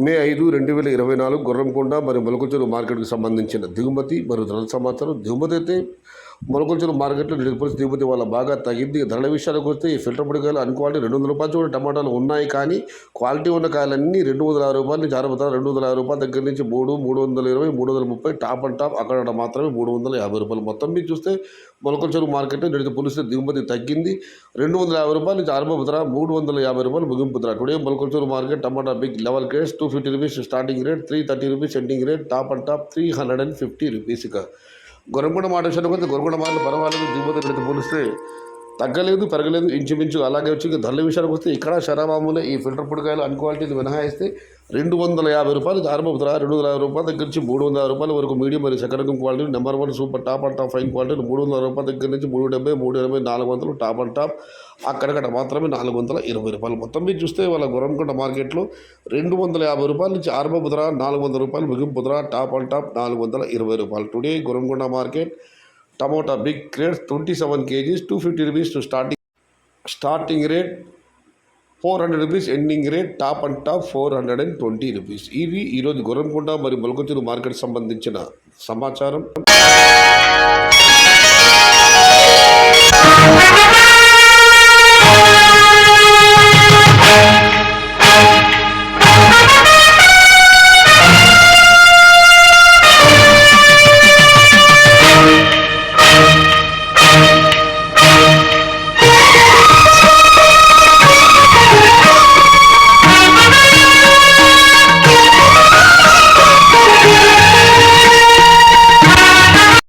మే 5, 2024 గుర్రంకొండ మరియు మొలకల్చెరువు మార్కెట్కి సంబంధించిన దిగుమతి మరియు ధరల సమాచారం. దిగుమతి అయితే మొలకల్చెరువు మార్కెట్లో దిగుమతి వల్ల బాగా తగ్గింది. ధరల విషయాలకు వస్తే ఈ ఫిల్టర్ పొడికాయలు అన్క్వాలిటీ 200 రూపాయలు చూడండి. టమాటాలు ఉన్నాయి కానీ క్వాలిటీ ఉన్న కాయలన్నీ 250 రూపాయల నుంచి ఆరంభం. 250 రూపాయల దగ్గర నుంచి 320, 330 టాప్ అండ్ టాప్ అక్కడ మాత్రమే 350 రూపాయలు. మొత్తం మీకు చూస్తే మొలకల్చెరువు మార్కెట్లో నిడితే పోలిస్తే దిగుమతి తగ్గింది. 250 రూపాయల నుంచి ఆరంభ ధర, 350 రూపాయలు ముగింపు ధర. Today Molakalacheruvu market tomato big level grades 250 rupees starting rate, 330 rupees ending rate, top and top 350 rupees. ఇక గొర్రెంకొండ మాట విషయానికి వస్తే గొర్రెంకొండ మార్కెట్ పర్వాలేదు, దిగుమతి నిడితే పోలిస్తే తగ్గలేదు, పెరగలేదు, ఇంచుమించు అలాగే వచ్చి. ధరల విషయానికి వస్తే ఇక్కడ శరామామూలే ఈ ఫిల్టర్ పొడికాయలు అన్క్వాలిటీని మినహాయిస్తే 250 రూపాయలు ఆరంభ ధర. 250 రూపాయల దగ్గర నుంచి 300 రూపాయల వరకు మీడియం మరియు సెకండ్ రకం quality, number 1 super top and top fine quality 300 రూపాయల దగ్గర నుంచి 370, 380, 400 టాప్ అండ్ టాప్ అక్కడక్కడ మాత్రమే 420 రూపాయలు. మొత్తం మీరు చూస్తే వాళ్ళ గొర్రెంకొండ మార్కెట్లో 250 రూపాయల నుంచి ఆరంభ ధర, 400 రూపాయలు ముగింపు ధర, టాప్ అండ్ టాప్ 420 రూపాయలు. Today Gorrenkonda market tomato big grades 27 kgs 250 rupees to starting rate, 400 rupees ending rate, top and top 420 rupees. ఇవి ఈరోజు గొర్రెంకొండ మరియు మొలకల్చెరువు మార్కెట్ సంబంధించిన సమాచారం.